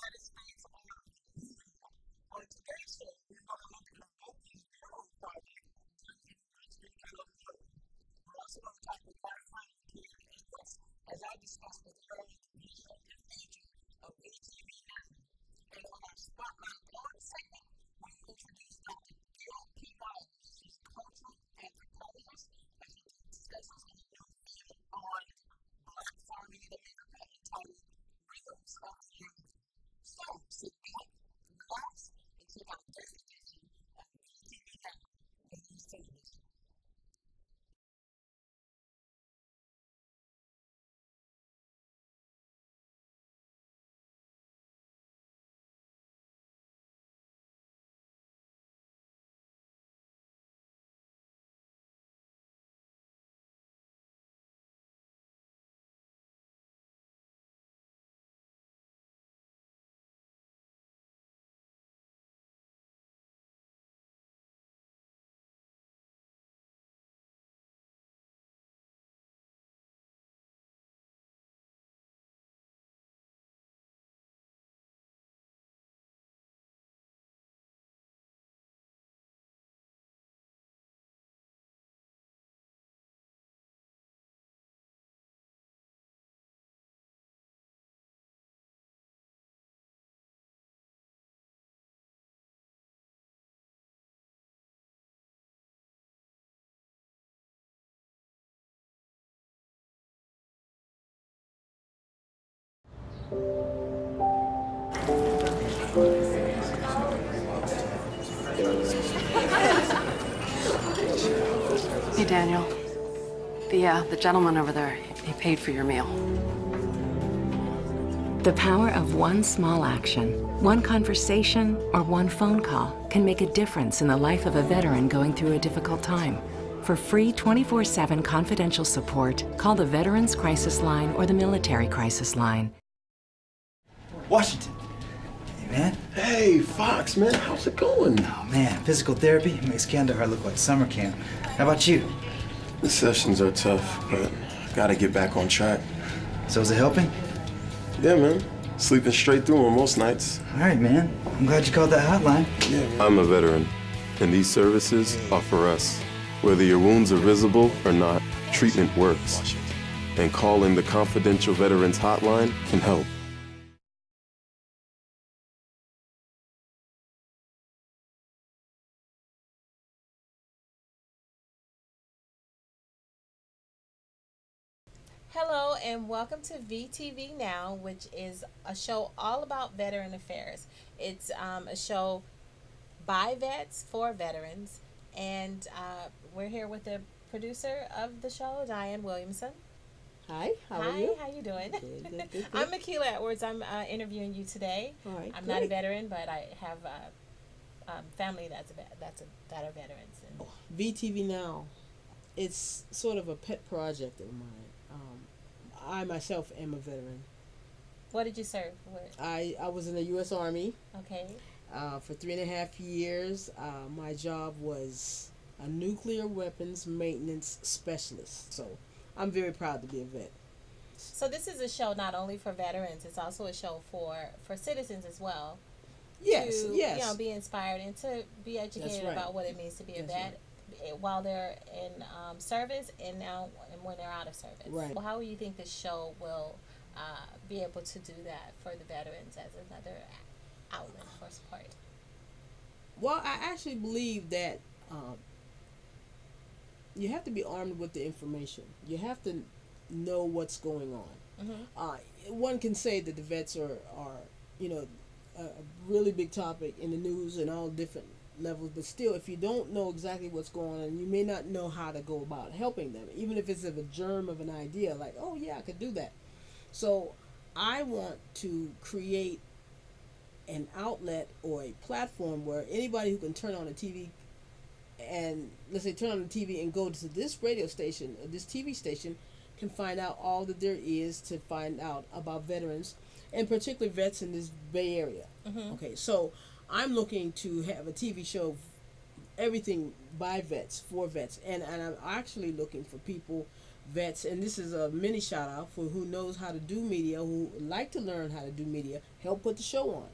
United States Army. On today's show, we're going to look at a multi-bureau project in Illinois. We're also going to talk with firefighter Ken Edwards as I discuss with her the vision and future of VTV-NOW. And on our Spotlight On segment, we introduce Dr. Bill P. Myers. He's a cultural anthropologist as he discusses a new field on Black farming in America entitled Rhythms of the Earth. So, sit back, relax, and check out this edition of VTV-NOW and News Television. Hey, Daniel. The gentleman over there, he paid for your meal. The power of one small action, one conversation, or one phone call can make a difference in the life of a veteran going through a difficult time. For free 24/7 confidential support, call the Veterans Crisis Line or the Military Crisis Line. Washington. Hey, man. Hey, Fox, man, how's it going? Oh, man, physical therapy makes Kandahar look like summer camp. How about you? The sessions are tough, but I gotta get back on track. So is it helping? Yeah, man. Sleeping straight through them most nights. All right, man. I'm glad you called that hotline. Yeah, man. I'm a veteran, and these services are for us. Whether your wounds are visible or not, treatment works. And calling the confidential Veterans Hotline can help. Hello and welcome to VTV Now, which is a show all about veteran affairs. It's a show by vets for veterans, and we're here with the producer of the show, Diane Williamson. Hi, how are you? How you doing? Good. I'm Makila Edwards. I'm interviewing you today. All right, I'm great. not a veteran, but I have family that are veterans. And VTV Now, it's sort of a pet project of mine. I myself am a veteran. what did you serve? What? I was in the U.S. Army Okay. for 3.5 years. My job was a nuclear weapons maintenance specialist. So I'm very proud to be a vet. So this is a show not only for veterans; it's also a show for citizens as well. Yes, To, yes. You know, be inspired and to be educated right. about what it means to be a That's vet while they're in service and now and when they're out of service. Right. Well, how do you think this show will be able to do that for the veterans as another outlet for support? Well, I actually believe that you have to be armed with the information. You have to know what's going on. Mm-hmm. One can say that the vets are a really big topic in the news and all different levels, but still, if you don't know exactly what's going on, you may not know how to go about helping them, even if it's of a germ of an idea, like, oh yeah, I could do that. So I want to create an outlet or a platform where anybody who can turn on a TV and, let's say, turn on the TV and go to this radio station or this TV station can find out all that there is to find out about veterans, and particularly vets in this Bay Area. Mm-hmm. Okay, so I'm looking to have a TV show, everything by vets, for vets, and I'm actually looking for people vets, and this is a mini shout out for who knows how to do media, who like to learn how to do media, help put the show on.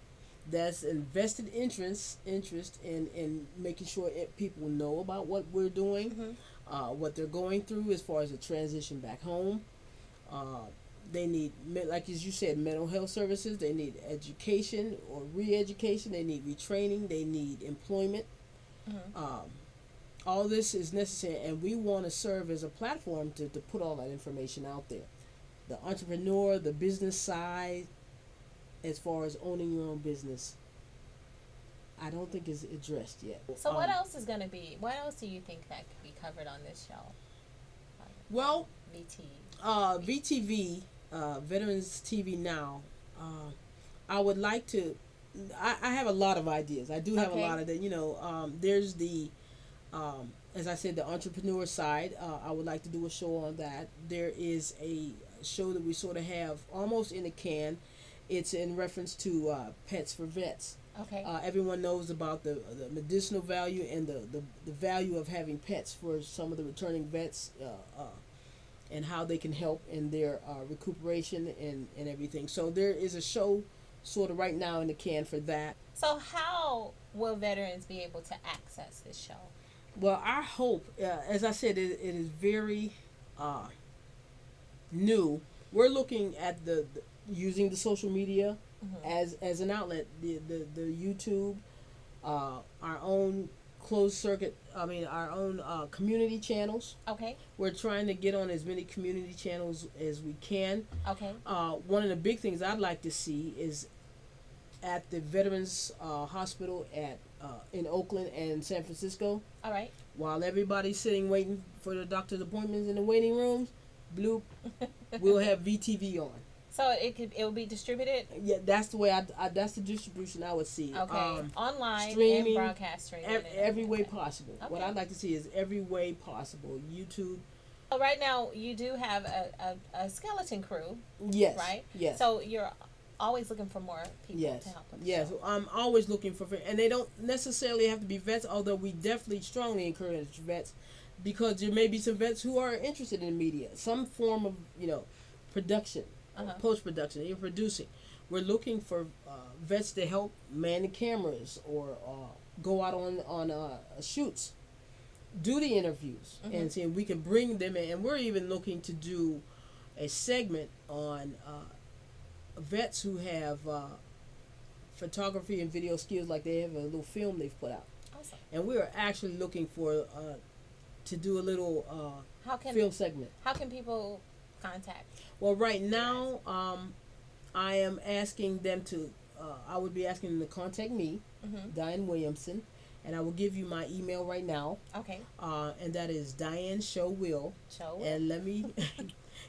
That's invested interest in making sure people know about what we're doing, what they're going through as far as the transition back home. They need, like as you said, mental health services. They need education or re-education. They need retraining. They need employment. All this is necessary, and we want to serve as a platform to put all that information out there. The entrepreneur, the business side, as far as owning your own business, I don't think is addressed yet. So what else is going to be, what else do you think that could be covered on this show? Well, VTV. VTV, Veterans TV Now, I would like to, I have a lot of ideas. I do have a lot of that, there's the, as I said, the entrepreneur side. I would like to do a show on that. There is a show that we sort of have almost in a can. It's in reference to pets for vets. Okay. Everyone knows about the medicinal value and the value of having pets for some of the returning vets, and how they can help in their recuperation and everything. So there is a show sort of right now in the can for that. So how will veterans be able to access this show? Well, our hope, as I said, it is very new. We're looking at the using the social media as an outlet, the YouTube, our own closed circuit, our own community channels. Okay. We're trying to get on as many community channels as we can. Okay. One of the big things I'd like to see is at the Veterans Hospital in Oakland and San Francisco. All right. While everybody's sitting waiting for the doctor's appointments in the waiting rooms, bloop, we'll have VTV on. So it will be distributed. Yeah, that's the way that's the distribution I would see. Okay, online streaming, and broadcast streaming. Every way possible. Okay. What I'd like to see is every way possible. YouTube. So right now you do have a skeleton crew. Yes. Right. Yes. So you're always looking for more people to help with the yes. show. I'm always looking for, and they don't necessarily have to be vets, although we definitely strongly encourage vets, because there may be some vets who are interested in media, some form of production. Post-production, even producing. We're looking for vets to help man the cameras or go out on shoots, do the interviews, and see if we can bring them in. And we're even looking to do a segment on vets who have photography and video skills, like they have a little film they've put out. Awesome. And we're actually looking for to do a little film segment. How can people contact? Well, right now, I am asking them to, I would be asking them to contact me, Diane Williamson, and I will give you my email right now. Okay. And that is Diane Showwill. Showwill. And let me,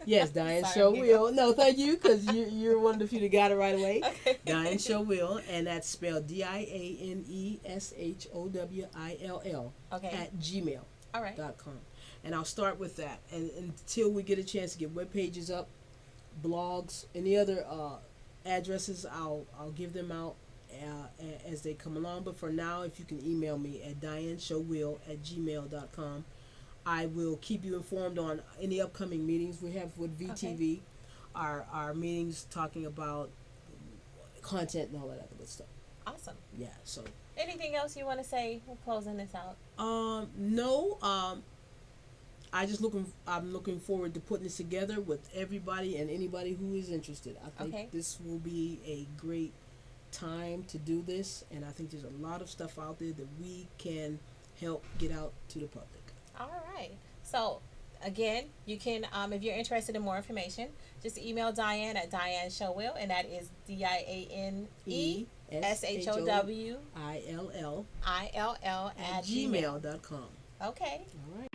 yes, Diane Showwill. No, thank you, because you're one of the few that got it right away. Okay. Diane Showwill, and that's spelled DIANESHOWILL at gmail.com. All right. And I'll start with that, and until we get a chance to get web pages up, blogs, any other addresses, I'll give them out as they come along. But for now, if you can email me at dianeshowwill@gmail.com, I will keep you informed on any upcoming meetings we have with VTV, our meetings talking about content and all that other good stuff. Awesome. Yeah. So. Anything else you want to say? We're closing this out. No. I'm looking forward to putting this together with everybody and anybody who is interested. I think this will be a great time to do this, and I think there's a lot of stuff out there that we can help get out to the public. All right. So again, you can, if you're interested in more information, just email Diane at Diane Showwill, and that is DIANESHOWILL at gmail.com. Okay. All right.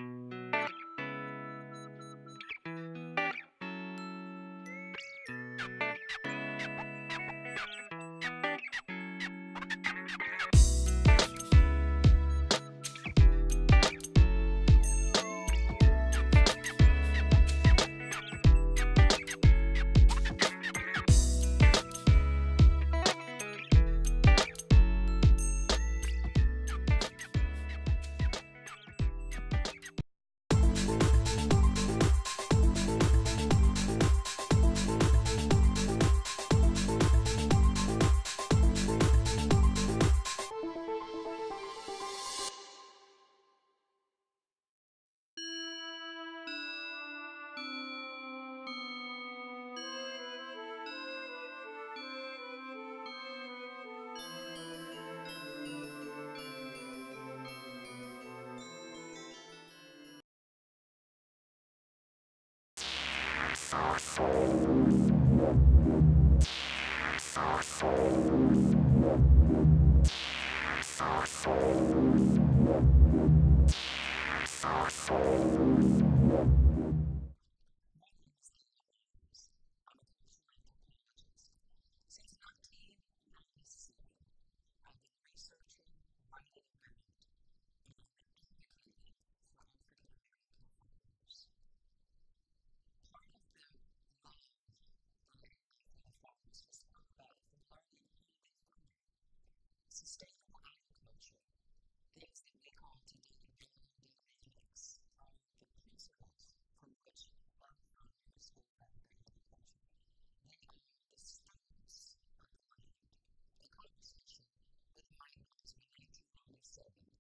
Since 1997, I've been researching, writing, and advocating for African American farmers. Part of the love for the farmers was from learning who they farmed. Sustainable agriculture, things that we call today biodynamics, are the principles from which our farmers go about their agriculture. They are the stewards of the land. The conversation with my husband, Andrew, on this segment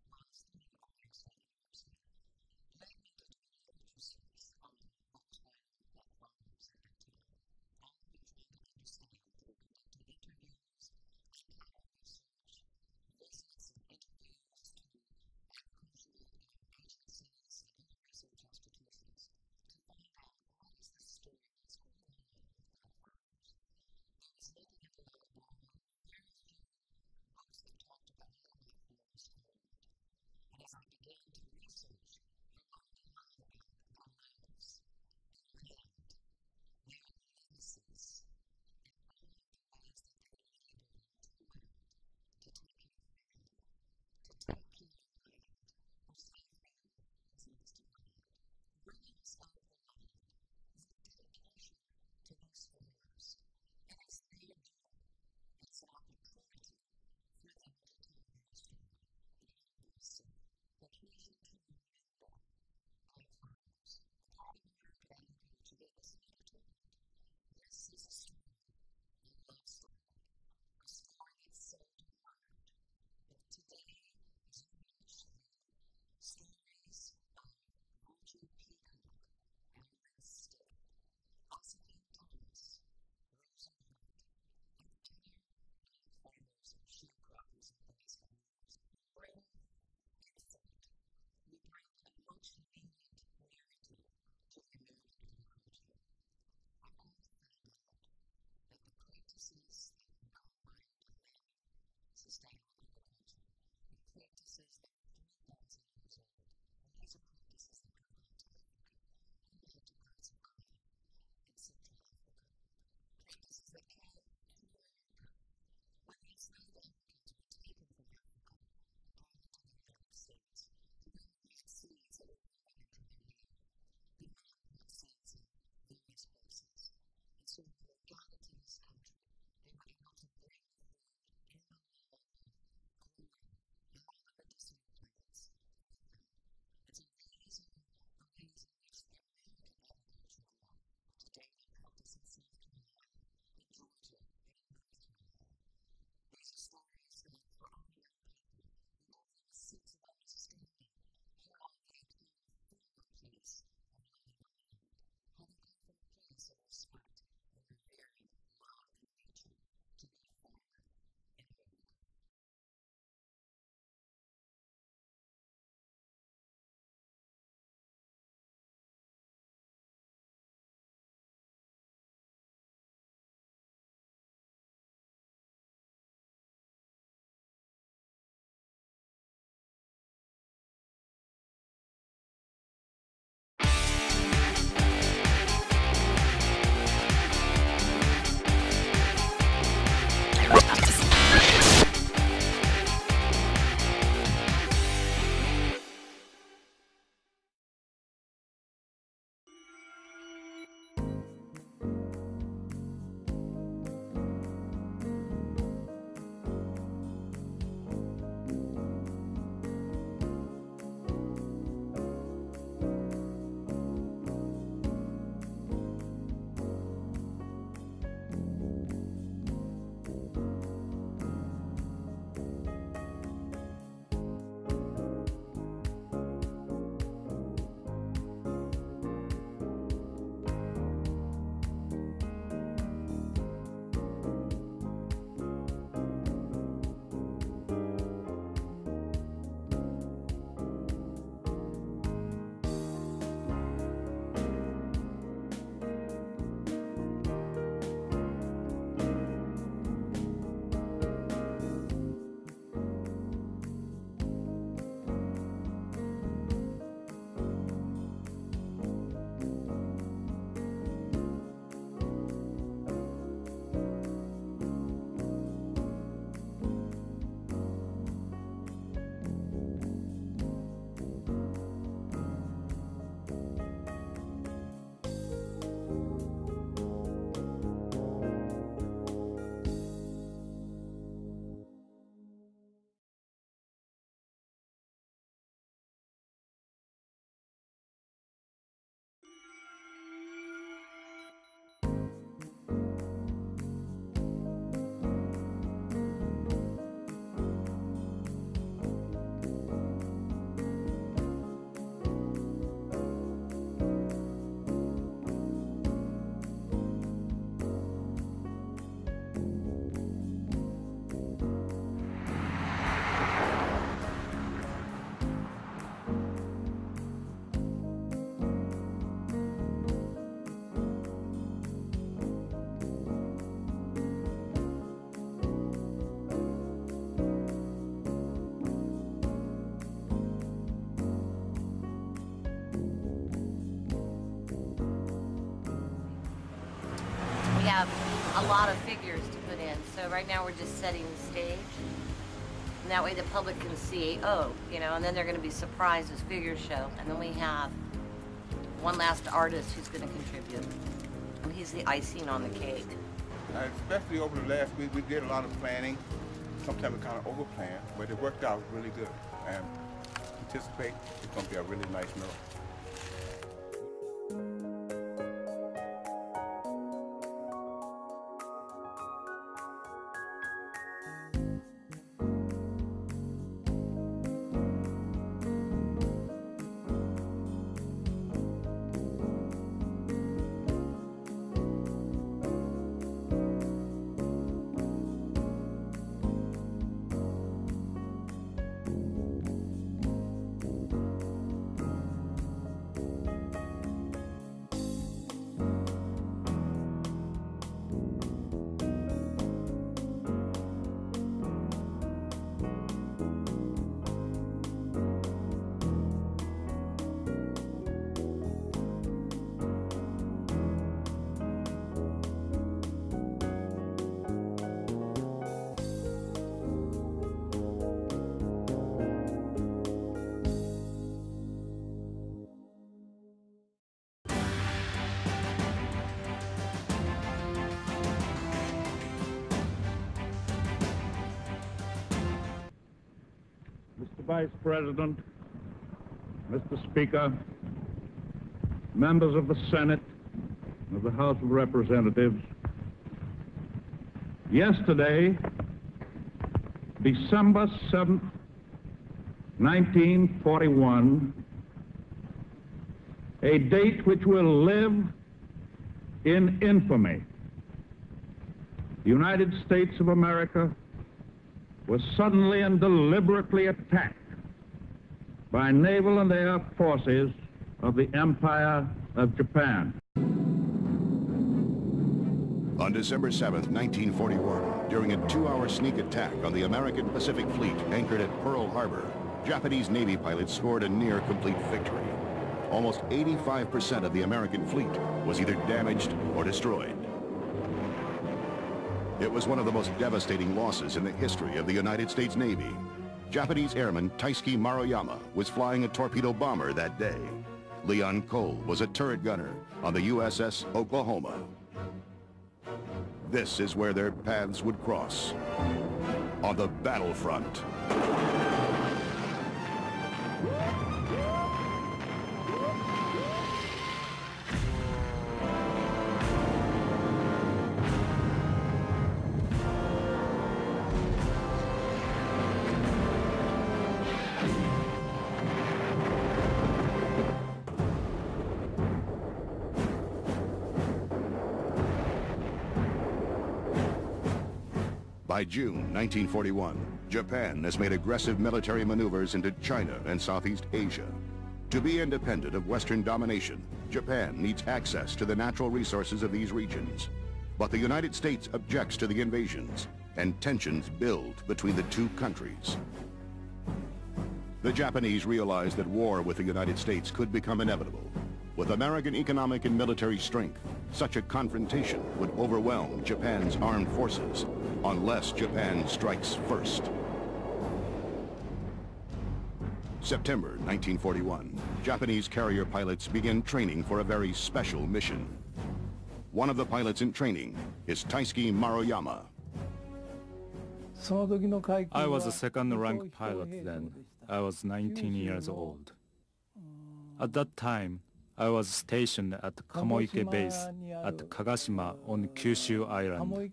lot of figures to put in. So right now we're just setting the stage. And that way the public can see, oh, you know, and then they're going to be surprised as figures show. And then we have one last artist who's going to contribute. And he's the icing on the cake. Especially over the last week, we did a lot of planning. Sometimes we kind of over-planned, but it worked out really good. And anticipate it's going to be a really nice note. Mr. Vice President, Mr. Speaker, members of the Senate and of the House of Representatives, yesterday, December 7th, 1941, a date which will live in infamy, the United States of America was suddenly and deliberately attacked by naval and air forces of the Empire of Japan. On December 7th, 1941, during a 2-hour sneak attack on the American Pacific Fleet anchored at Pearl Harbor, Japanese Navy pilots scored a near-complete victory. Almost 85% of the American fleet was either damaged or destroyed. It was one of the most devastating losses in the history of the United States Navy. Japanese airman Taisuke Maruyama was flying a torpedo bomber that day. Leon Cole was a turret gunner on the USS Oklahoma. This is where their paths would cross. On the battlefront. By June 1941, Japan has made aggressive military maneuvers into China and Southeast Asia. To be independent of Western domination, Japan needs access to the natural resources of these regions. But the United States objects to the invasions, and tensions build between the two countries. The Japanese realized that war with the United States could become inevitable. With American economic and military strength, such a confrontation would overwhelm Japan's armed forces, unless Japan strikes first. September 1941, Japanese carrier pilots begin training for a very special mission. One of the pilots in training is Taisuke Maruyama. I was a second-rank pilot then. I was 19 years old. At that time, I was stationed at Kamoike base at Kagashima on Kyushu Island.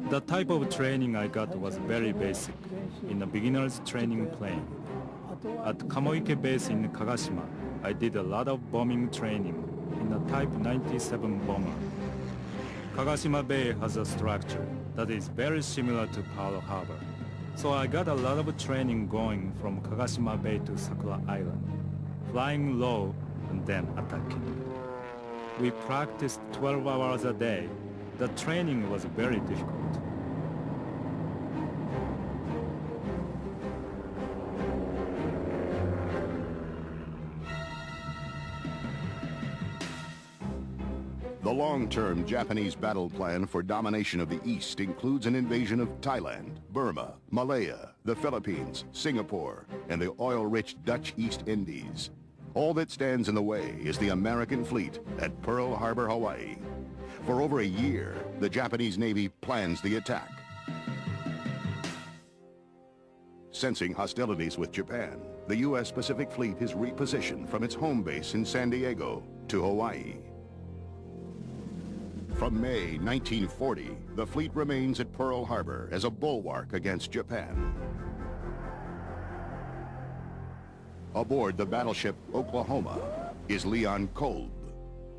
The type of training I got was very basic, in a beginner's training plane. At Kamoike base in Kagashima, I did a lot of bombing training in a Type 97 bomber. Kagashima Bay has a structure that is very similar to Pearl Harbor. So I got a lot of training going from Kagashima Bay to Sakura Island, flying low and then attacking. We practiced 12 hours a day. The training was very difficult. The long-term Japanese battle plan for domination of the East includes an invasion of Thailand, Burma, Malaya, the Philippines, Singapore, and the oil-rich Dutch East Indies. All that stands in the way is the American fleet at Pearl Harbor, Hawaii. For over a year, the Japanese Navy plans the attack. Sensing hostilities with Japan, the U.S. Pacific Fleet is repositioned from its home base in San Diego to Hawaii. From May 1940, the fleet remains at Pearl Harbor as a bulwark against Japan. Aboard the battleship Oklahoma is Leon Kolb.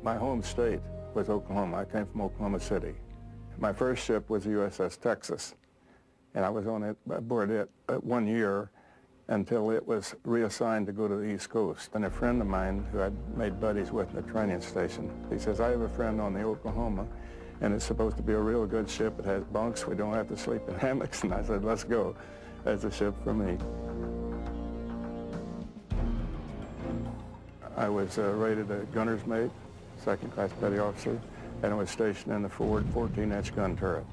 My home state was Oklahoma. I came from Oklahoma City. My first ship was the USS Texas, and I was aboard it 1 year until it was reassigned to go to the East Coast. And a friend of mine who I'd made buddies with in the training station, he says, I have a friend on the Oklahoma, and it's supposed to be a real good ship. It has bunks. We don't have to sleep in hammocks. And I said, let's go. That's a ship for me. I was rated a gunner's mate, second-class petty officer, and I was stationed in the forward 14-inch gun turret.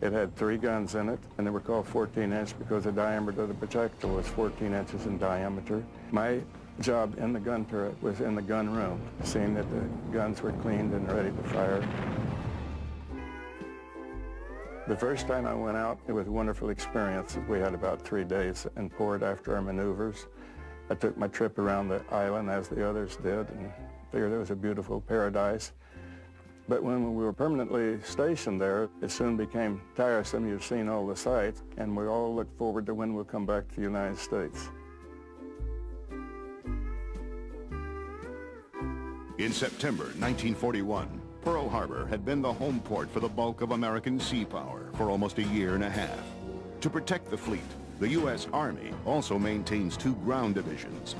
It had 3 guns in it, and they were called 14-inch because the diameter of the projectile was 14 inches in diameter. My job in the gun turret was in the gun room, seeing that the guns were cleaned and ready to fire. The first time I went out, it was a wonderful experience. We had about 3 days in port after our maneuvers. I took my trip around the island as the others did and figured it was a beautiful paradise. But when we were permanently stationed there, it soon became tiresome. You've seen all the sights, and we all look forward to when we'll come back to the United States. In September 1941, Pearl Harbor had been the home port for the bulk of American sea power for almost a year and a half. To protect the fleet, the U.S. Army also maintains 2 ground divisions.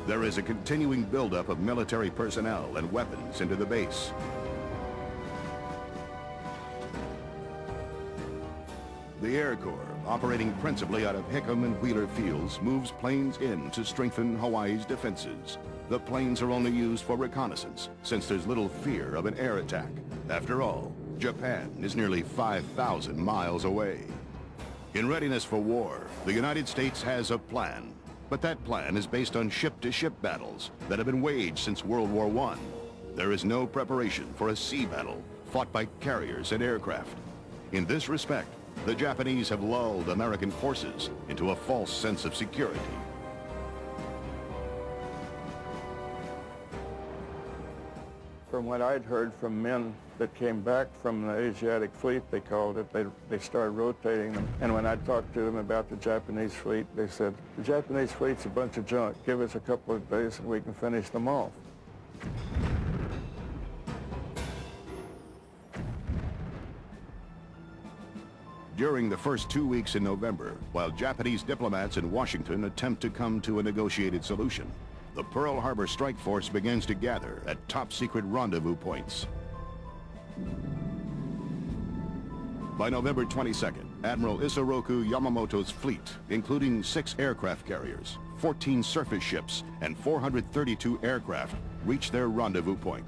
There is a continuing buildup of military personnel and weapons into the base. The Air Corps, operating principally out of Hickam and Wheeler Fields, moves planes in to strengthen Hawaii's defenses. The planes are only used for reconnaissance, since there's little fear of an air attack. After all, Japan is nearly 5,000 miles away. In readiness for war, the United States has a plan. But that plan is based on ship-to-ship battles that have been waged since World War I. There is no preparation for a sea battle fought by carriers and aircraft. In this respect, the Japanese have lulled American forces into a false sense of security. From what I'd heard from men that came back from the Asiatic fleet, they called it, they started rotating them. And when I talked to them about the Japanese fleet, they said, the Japanese fleet's a bunch of junk. Give us a couple of days and we can finish them off. During the first 2 weeks in November, while Japanese diplomats in Washington attempt to come to a negotiated solution, the Pearl Harbor Strike Force begins to gather at top-secret rendezvous points. By November 22nd, Admiral Isoroku Yamamoto's fleet, including 6 aircraft carriers, 14 surface ships, and 432 aircraft, reach their rendezvous point.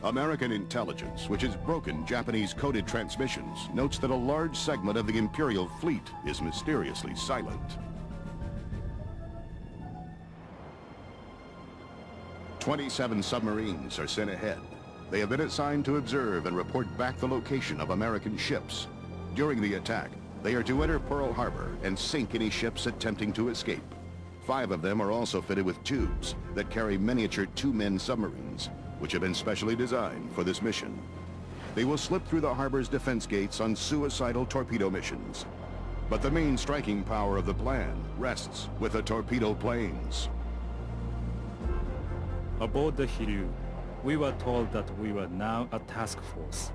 American intelligence, which has broken Japanese coded transmissions, notes that a large segment of the Imperial fleet is mysteriously silent. 27 submarines are sent ahead. They have been assigned to observe and report back the location of American ships. During the attack, they are to enter Pearl Harbor and sink any ships attempting to escape. 5 of them are also fitted with tubes that carry miniature 2-man submarines, which have been specially designed for this mission. They will slip through the harbor's defense gates on suicidal torpedo missions. But the main striking power of the plan rests with the torpedo planes. Aboard the Hiryu, we were told that we were now a task force,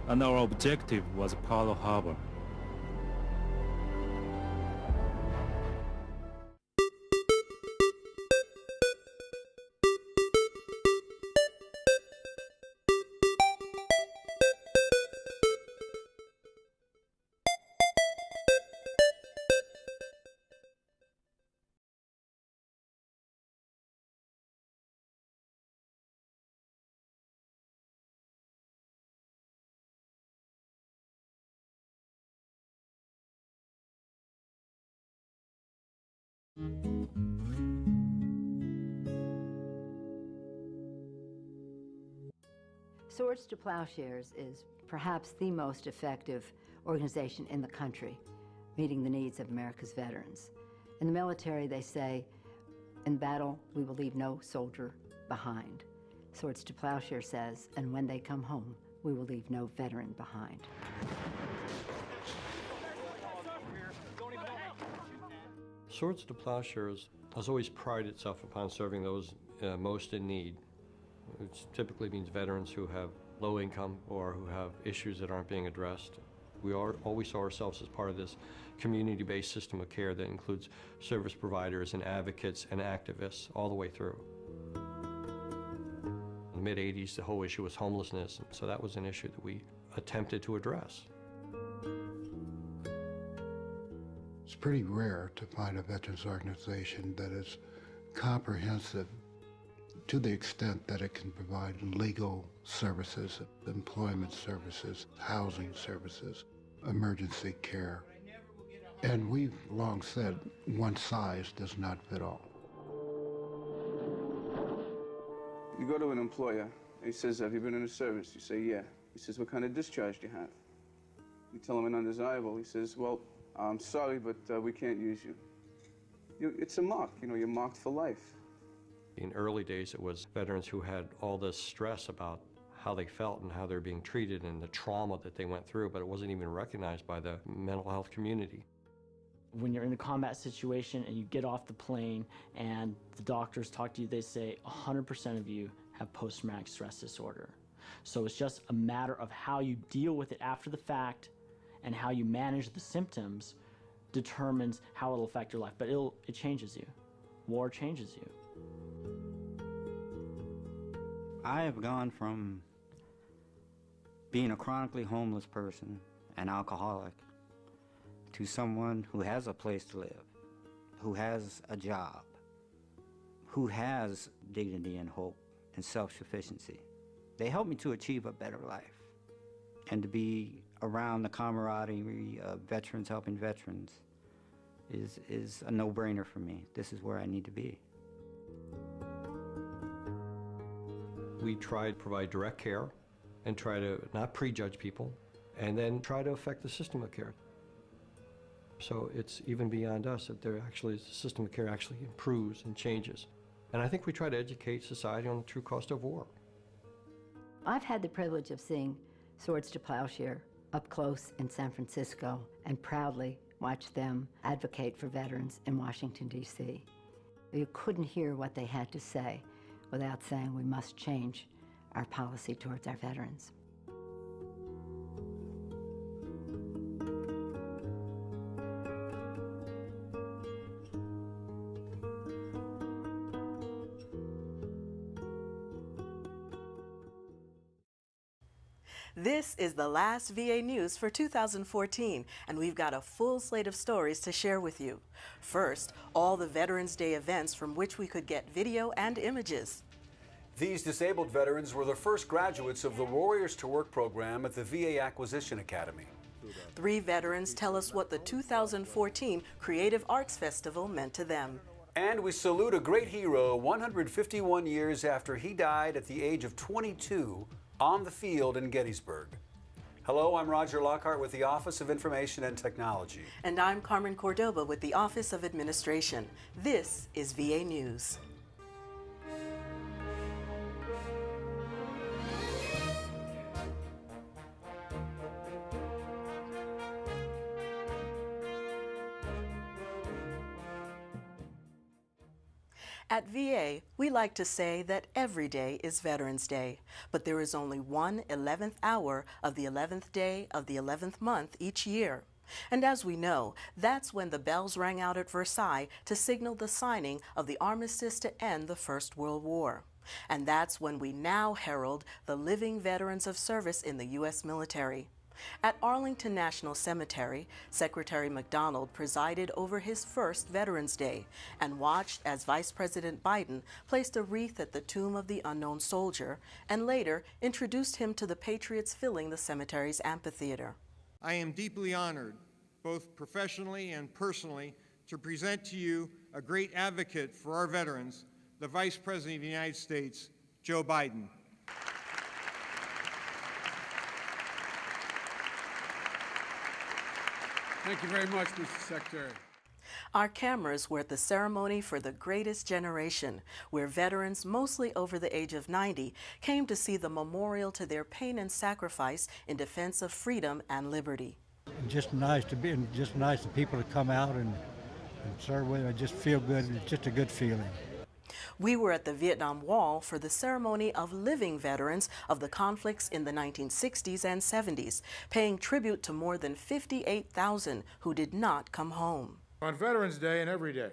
and our objective was Pearl Harbor. Swords to Plowshares is perhaps the most effective organization in the country meeting the needs of America's veterans. In the military, they say, in battle, we will leave no soldier behind. Swords to Plowshare says, and when they come home, we will leave no veteran behind. Swords to Plowshares has always prided itself upon serving those most in need, which typically means veterans who have low income or who have issues that aren't being addressed. We always saw ourselves as part of this community-based system of care that includes service providers and advocates and activists all the way through. In the mid-'80s, the whole issue was homelessness, and so that was an issue that we attempted to address. It's pretty rare to find a veterans organization that is comprehensive to the extent that it can provide legal services, employment services, housing services, emergency care. And we've long said one size does not fit all. You go to an employer, he says, have you been in the service? You say, yeah. He says, what kind of discharge do you have? You tell him an undesirable. He says, well, I'm sorry, but we can't use you. It's a mark, you're marked for life. In early days, it was veterans who had all this stress about how they felt and how they're being treated and the trauma that they went through, but it wasn't even recognized by the mental health community. When you're in a combat situation and you get off the plane and the doctors talk to you, they say 100% of you have post-traumatic stress disorder. So it's just a matter of how you deal with it after the fact and how you manage the symptoms determines how it'll affect your life. But it changes you. War changes you. I have gone from being a chronically homeless person, an alcoholic, to someone who has a place to live, who has a job, who has dignity and hope and self-sufficiency. They help me to achieve a better life and to be around the camaraderie of veterans helping veterans is a no-brainer for me. This is where I need to be. We try to provide direct care and try to not prejudge people and then try to affect the system of care. So it's even beyond us that the system of care actually improves and changes. And I think we try to educate society on the true cost of war. I've had the privilege of seeing Swords to Plowshare up close in San Francisco and proudly watch them advocate for veterans in Washington, D.C. You couldn't hear what they had to say without saying we must change our policy towards our veterans. This is the last VA News for 2014, and we've got a full slate of stories to share with you. First, all the Veterans Day events from which we could get video and images. These disabled veterans were the first graduates of the Warriors to Work program at the VA Acquisition Academy. 3 veterans tell us what the 2014 Creative Arts Festival meant to them. And we salute a great hero 151 years after he died at the age of 22 on the field in Gettysburg. Hello, I'm Roger Lockhart with the Office of Information and Technology. And I'm Carmen Cordoba with the Office of Administration. This is VA News. At VA, we like to say that every day is Veterans Day, but there is only one 11th hour of the 11th day of the 11th month each year. And as we know, that's when the bells rang out at Versailles to signal the signing of the armistice to end the First World War. And that's when we now herald the living veterans of service in the U.S. military. At Arlington National Cemetery, Secretary McDonald presided over his first Veterans Day and watched as Vice President Biden placed a wreath at the tomb of the unknown soldier and later introduced him to the patriots filling the cemetery's amphitheater. I am deeply honored, both professionally and personally, to present to you a great advocate for our veterans, the Vice President of the United States, Joe Biden. Thank you very much, Mr. Secretary. Our cameras were at the ceremony for the Greatest Generation, where veterans, mostly over the age of 90, came to see the memorial to their pain and sacrifice in defense of freedom and liberty. Just nice to be, and just nice to people to come out and serve with. I just feel good. It's just a good feeling. We were at the Vietnam Wall for the ceremony of living veterans of the conflicts in the 1960s and 70s, paying tribute to more than 58,000 who did not come home. On Veterans Day and every day,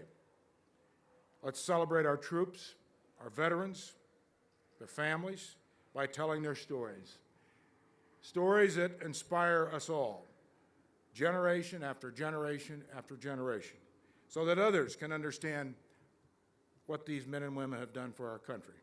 let's celebrate our troops, our veterans, their families, by telling their stories. Stories that inspire us all, generation after generation after generation, so that others can understand what these men and women have done for our country.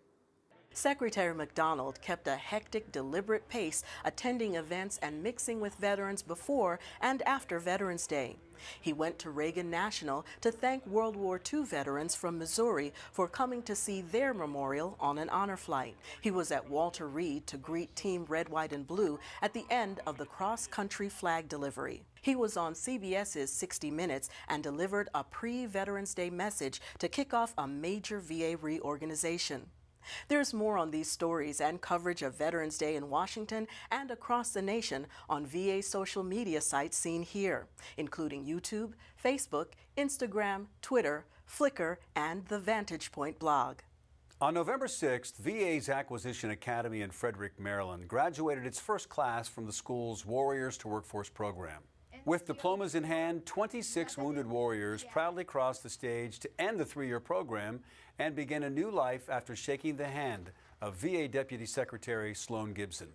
Secretary McDonald kept a hectic, deliberate pace, attending events and mixing with veterans before and after Veterans Day. He went to Reagan National to thank World War II veterans from Missouri for coming to see their memorial on an honor flight. He was at Walter Reed to greet Team Red, White, and Blue at the end of the cross-country flag delivery. He was on CBS's 60 Minutes and delivered a pre-Veterans Day message to kick off a major VA reorganization. There's more on these stories and coverage of Veterans Day in Washington and across the nation on VA social media sites seen here, including YouTube, Facebook, Instagram, Twitter, Flickr, and the Vantage Point blog. On November 6th, VA's Acquisition Academy in Frederick, Maryland graduated its first class from the school's Warriors to Workforce program. With diplomas in hand, 26 wounded warriors proudly crossed the stage to end the 3-year program and begin a new life after shaking the hand of VA Deputy Secretary Sloan Gibson.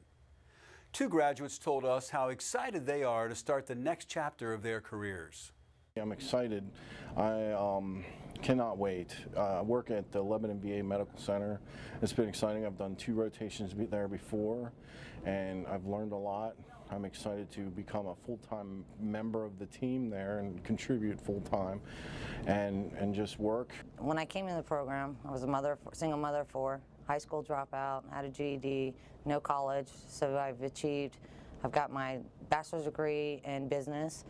2 graduates told us how excited they are to start the next chapter of their careers. I'm excited. I cannot wait. I work at the Lebanon VA Medical Center. It's been exciting. I've done 2 rotations there before, and I've learned a lot. I'm excited to become a full-time member of the team there and contribute full-time and just work. When I came in the program, I was a single mother of 4, high school dropout, had a GED, no college, so I've got my bachelor's degree in business.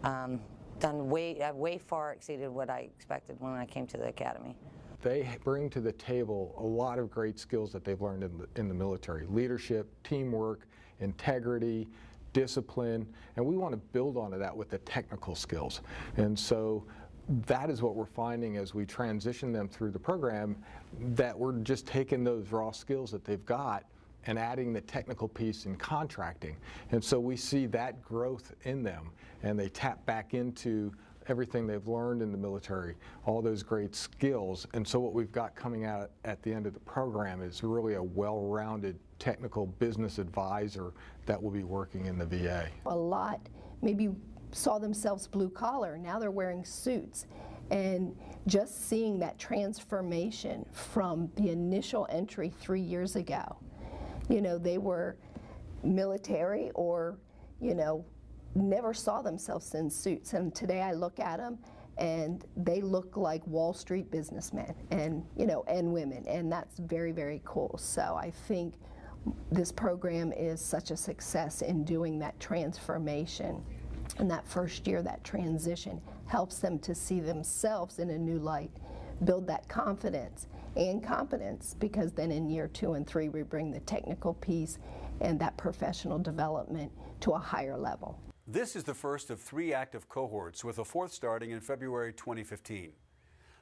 I've way far exceeded what I expected when I came to the academy. They bring to the table a lot of great skills that they've learned in the military: leadership, teamwork, integrity, discipline, and we want to build onto that with the technical skills. And so that is what we're finding as we transition them through the program, that we're just taking those raw skills that they've got and adding the technical piece in contracting. And so we see that growth in them, and they tap back into everything they've learned in the military, all those great skills. And so what we've got coming out at the end of the program is really a well-rounded technical business advisor that will be working in the VA. A lot maybe saw themselves blue collar, now they're wearing suits. And just seeing that transformation from the initial entry 3 years ago, you know, they were military or, you know, never saw themselves in suits, and today I look at them and they look like Wall Street businessmen and, you know, and women, and that's very, very cool. So I think this program is such a success in doing that transformation, and that first year, that transition helps them to see themselves in a new light, build that confidence and competence, because then in year 2 and 3 we bring the technical piece and that professional development to a higher level. This is the first of 3 active cohorts, with a 4th starting in February 2015.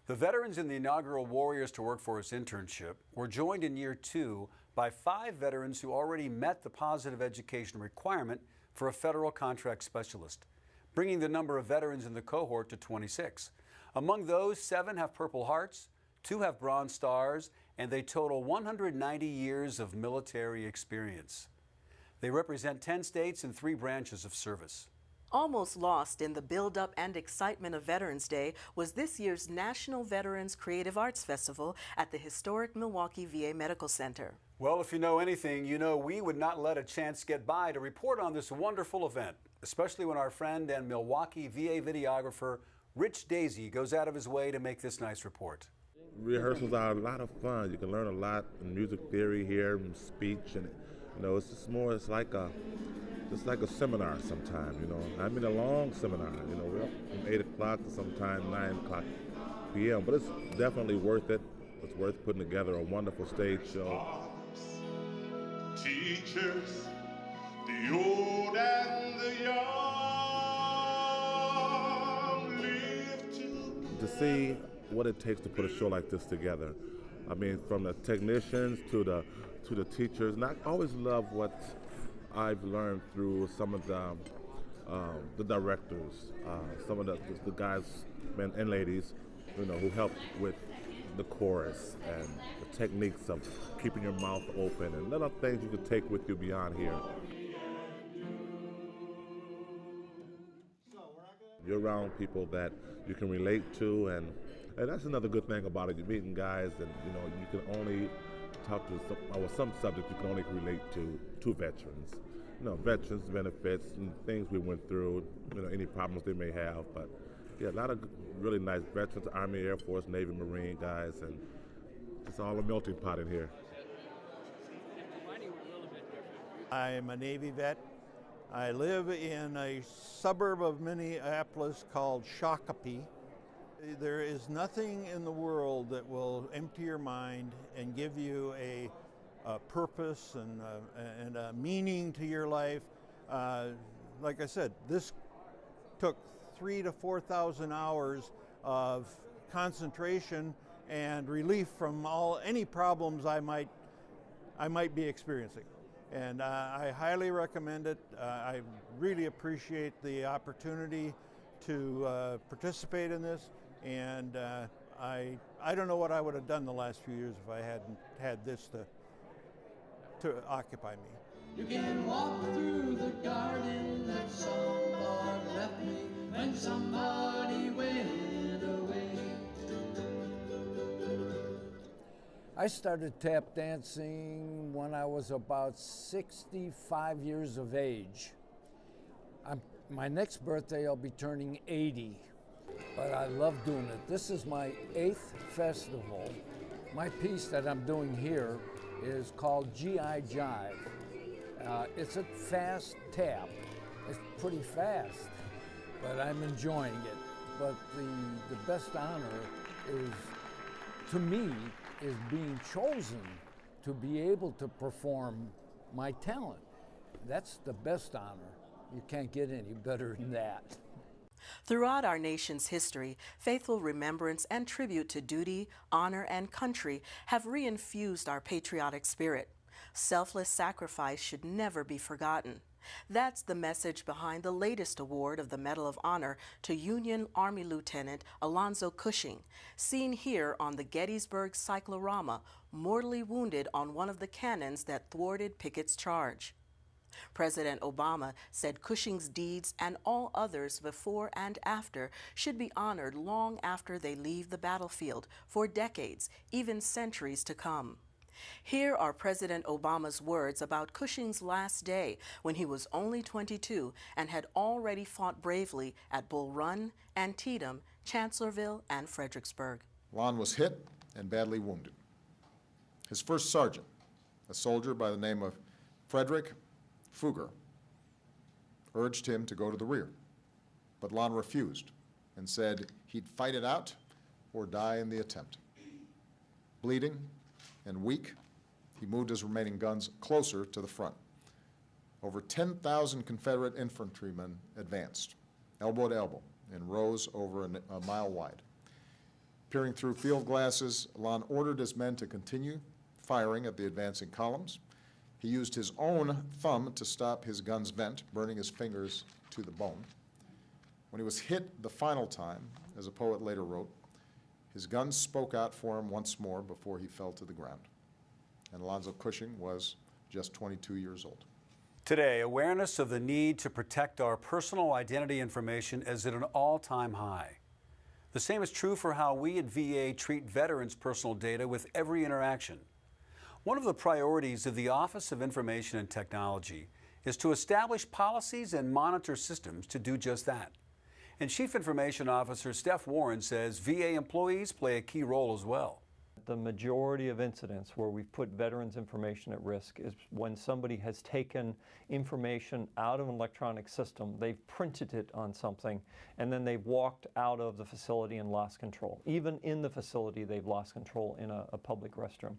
The veterans in the inaugural Warriors to Workforce internship were joined in year 2 by 5 veterans who already met the positive education requirement for a federal contract specialist, bringing the number of veterans in the cohort to 26. Among those, 7 have Purple Hearts, 2 have Bronze Stars, and they total 190 years of military experience. They represent 10 states and 3 branches of service. Almost lost in the build-up and excitement of Veterans Day was this year's National Veterans Creative Arts Festival at the historic Milwaukee VA Medical Center. Well, if you know anything, you know we would not let a chance get by to report on this wonderful event, especially when our friend and Milwaukee VA videographer Rich Daisy goes out of his way to make this nice report. Rehearsals are a lot of fun. You can learn a lot in music theory here and speech, and it's just more. It's like a seminar sometimes. I mean a long seminar. We're up from 8 o'clock to sometimes 9 o'clock p.m. But it's definitely worth it. It's worth putting together a wonderful stage show. Teachers, the old and the young live To see what it takes to put a show like this together. I mean, from the technicians to the teachers, and I always love what I've learned through some of the directors, some of the guys and ladies, who help with the chorus and the techniques of keeping your mouth open and little things you can take with you beyond here. You're around people that you can relate to, and that's another good thing about it. You're meeting guys, and you can only talk to some subjects you can only relate to veterans. Veterans benefits and things we went through. Any problems they may have, but yeah, a lot of really nice veterans, Army, Air Force, Navy, Marine guys, and it's all a melting pot in here. I am a Navy vet. I live in a suburb of Minneapolis called Shakopee. There is nothing in the world that will empty your mind and give you a purpose and a meaning to your life. Like I said, this took 3,000 to 4,000 hours of concentration and relief from any problems I might be experiencing. And I highly recommend it. I really appreciate the opportunity to participate in this, and I don't know what I would have done the last few years if I hadn't had this to occupy me. You can walk through the garden that somebody left me when somebody went away. I started tap dancing when I was about 65 years of age. My next birthday, I'll be turning 80, but I love doing it. This is my 8th festival. My piece that I'm doing here is called G.I. Jive. It's a fast tap. It's pretty fast, but I'm enjoying it. But the best honor is, to me, is being chosen to be able to perform my talent. That's the best honor. You can't get any better than that. Throughout our nation's history, faithful remembrance and tribute to duty, honor, and country have reinfused our patriotic spirit. Selfless sacrifice should never be forgotten. That's the message behind the latest award of the Medal of Honor to Union Army Lieutenant Alonzo Cushing, seen here on the Gettysburg cyclorama, mortally wounded on one of the cannons that thwarted Pickett's charge. President Obama said Cushing's deeds and all others before and after should be honored long after they leave the battlefield, for decades, even centuries to come. Here are President Obama's words about Cushing's last day when he was only 22 and had already fought bravely at Bull Run, Antietam, Chancellorsville, and Fredericksburg. Lon was hit and badly wounded. His first sergeant, a soldier by the name of Frederick Fugger, urged him to go to the rear, but Lon refused and said he'd fight it out or die in the attempt. Bleeding and weak, he moved his remaining guns closer to the front. Over 10,000 Confederate infantrymen advanced, elbow to elbow, in rows over a mile wide. Peering through field glasses, Lon ordered his men to continue firing at the advancing columns. He used his own thumb to stop his gun's vent, burning his fingers to the bone. When he was hit the final time, as a poet later wrote, his gun spoke out for him once more before he fell to the ground. And Alonzo Cushing was just 22 years old. Today, awareness of the need to protect our personal identity information is at an all-time high. The same is true for how we at VA treat veterans' personal data with every interaction. One of the priorities of the Office of Information and Technology is to establish policies and monitor systems to do just that. And Chief Information Officer Steph Warren says VA employees play a key role as well. The majority of incidents where we've put veterans' information at risk is when somebody has taken information out of an electronic system, they've printed it on something, and then they've walked out of the facility and lost control. Even in the facility, they've lost control in a public restroom.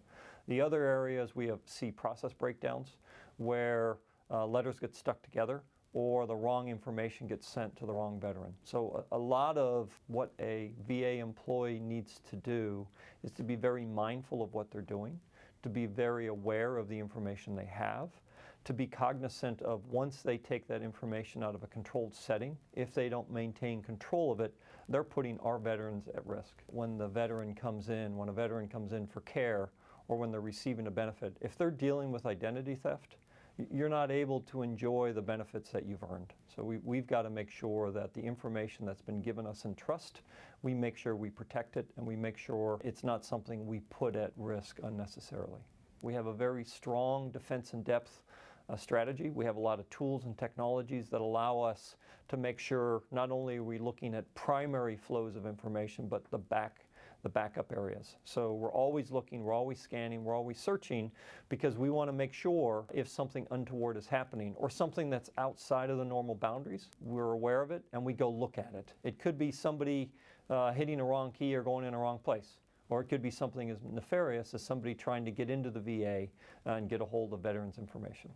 The other areas we see process breakdowns where letters get stuck together or the wrong information gets sent to the wrong veteran. So a lot of what a VA employee needs to do is to be very mindful of what they're doing, to be very aware of the information they have, to be cognizant of once they take that information out of a controlled setting, if they don't maintain control of it, they're putting our veterans at risk. When a veteran comes in for care, or when they're receiving a benefit, if they're dealing with identity theft, you're not able to enjoy the benefits that you've earned. So we've got to make sure that the information that's been given us in trust, we make sure we protect it, and we make sure it's not something we put at risk unnecessarily. We have a very strong defense in depth strategy. We have a lot of tools and technologies that allow us to make sure not only are we looking at primary flows of information, but the backup areas. So we're always looking, we're always scanning, we're always searching, because we want to make sure if something untoward is happening or something that's outside of the normal boundaries, we're aware of it and we go look at it. It could be somebody hitting a wrong key or going in a wrong place. Or it could be something as nefarious as somebody trying to get into the VA and get a hold of veterans' information.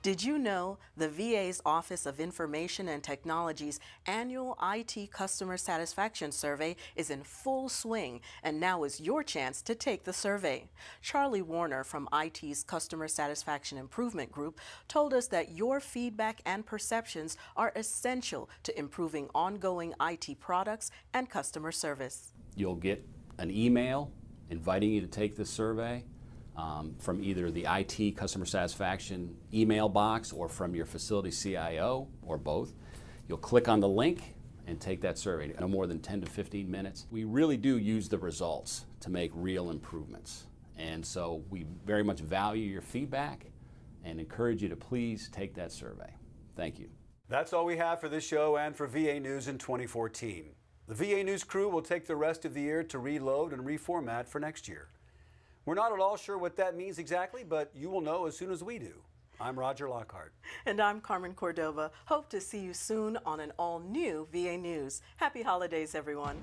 Did you know the VA's Office of Information and Technology's annual IT Customer Satisfaction Survey is in full swing, and now is your chance to take the survey? Charlie Warner from IT's Customer Satisfaction Improvement Group told us that your feedback and perceptions are essential to improving ongoing IT products and customer service. You'll get an email inviting you to take the survey from either the IT customer satisfaction email box or from your facility CIO or both. You'll click on the link and take that survey, no more than 10 to 15 minutes. We really do use the results to make real improvements. And so we very much value your feedback and encourage you to please take that survey. Thank you. That's all we have for this show and for VA News in 2014. The VA News crew will take the rest of the year to reload and reformat for next year. We're not at all sure what that means exactly, but you will know as soon as we do. I'm Roger Lockhart. And I'm Carmen Cordova. Hope to see you soon on an all-new VA News. Happy holidays, everyone.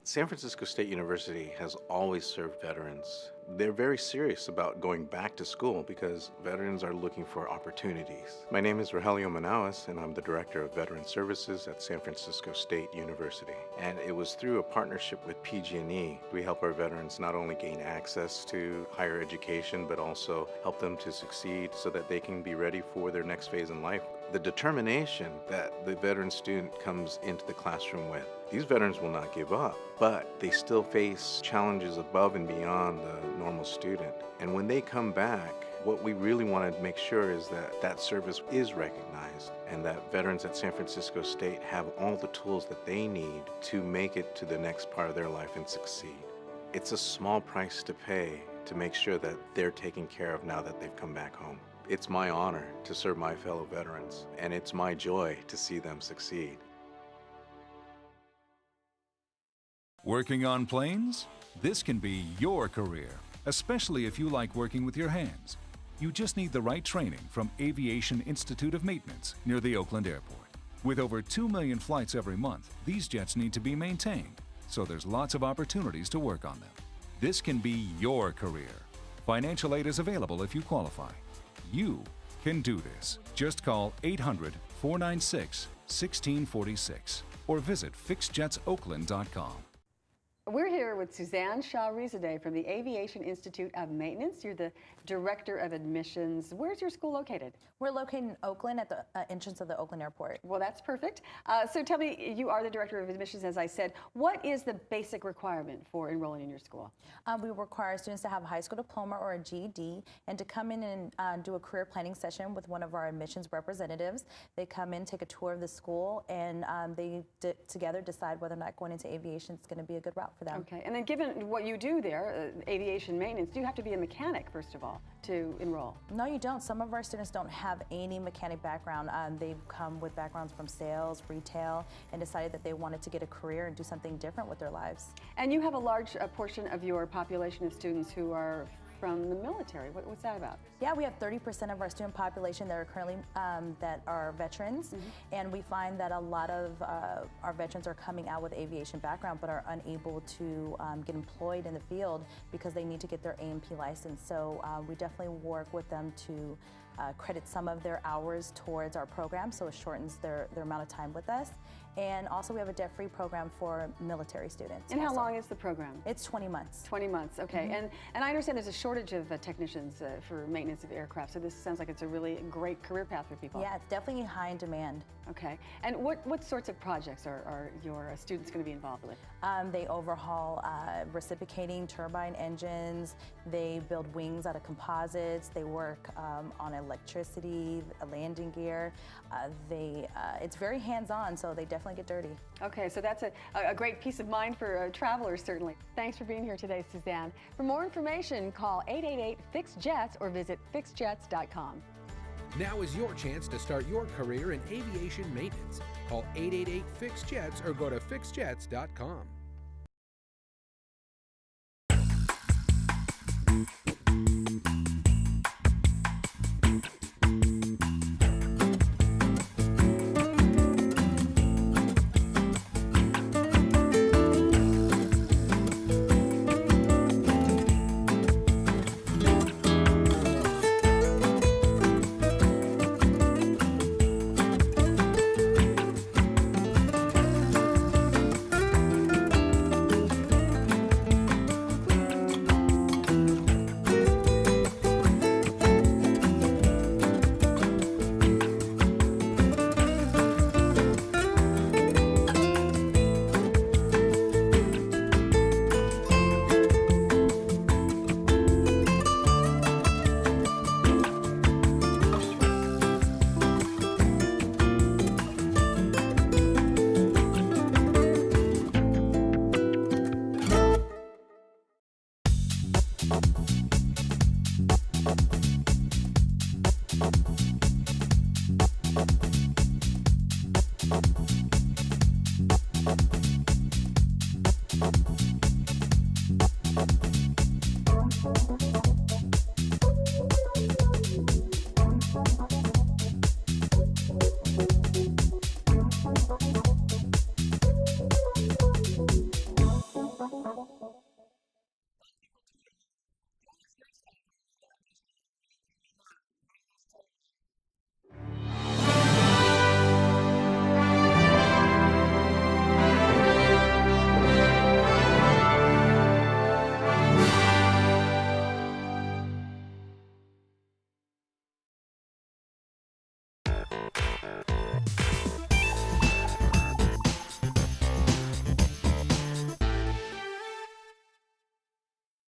San Francisco State University has always served veterans. They're very serious about going back to school because veterans are looking for opportunities. My name is Rogelio Manauas, and I'm the Director of Veteran Services at San Francisco State University. And it was through a partnership with PG&E. We help our veterans not only gain access to higher education, but also help them to succeed so that they can be ready for their next phase in life. The determination that the veteran student comes into the classroom with. These veterans will not give up, but they still face challenges above and beyond the normal student. And when they come back, what we really want to make sure is that that service is recognized and that veterans at San Francisco State have all the tools that they need to make it to the next part of their life and succeed. It's a small price to pay to make sure that they're taken care of now that they've come back home. It's my honor to serve my fellow veterans, and it's my joy to see them succeed. Working on planes? This can be your career, especially if you like working with your hands. You just need the right training from Aviation Institute of Maintenance near the Oakland Airport. With over 2 million flights every month, these jets need to be maintained, so there's lots of opportunities to work on them. This can be your career. Financial aid is available if you qualify. You can do this. Just call 800-496-1646 or visit fixedjetsoakland.com. We're here with Suzanne Shaw-Rizaday from the Aviation Institute of Maintenance. You're the Director of Admissions. Where's your school located? We're located in Oakland at the entrance of the Oakland Airport. Well, that's perfect. So tell me, you are the Director of Admissions, as I said. What is the basic requirement for enrolling in your school? We require students to have a high school diploma or a GED and to come in and do a career planning session with one of our admissions representatives. They come in, take a tour of the school, and they together decide whether or not going into aviation is going to be a good route for them. Okay, and then given what you do there, aviation maintenance, do you have to be a mechanic, first of all, to enroll? No, you don't. Some of our students don't have any mechanic background. They've come with backgrounds from sales, retail, and decided that they wanted to get a career and do something different with their lives. And you have a large portion of your population of students who are from the military. What's that about? Yeah, we have 30% of our student population that are currently that are veterans, and we find that a lot of our veterans are coming out with aviation background but are unable to get employed in the field because they need to get their A&P license. So we definitely work with them to credit some of their hours towards our program, so it shortens their amount of time with us. And also we have a debt-free program for military students. And how long is the program? It's 20 months. 20 months, okay. And I understand there's a shortage of technicians for maintenance of aircraft, so this sounds like it's a really great career path for people. Yeah, it's definitely high in demand. Okay. And what sorts of projects are your students going to be involved with? They overhaul reciprocating turbine engines, they build wings out of composites, they work on electricity, landing gear. It's very hands-on, so they definitely get dirty. Okay, so that's a great peace of mind for travelers, certainly. Thanks for being here today, Suzanne. For more information, call 888-FIXED-JETS or visit fixedjets.com. Now is your chance to start your career in aviation maintenance. Call 888-FIXED-JETS or go to fixedjets.com.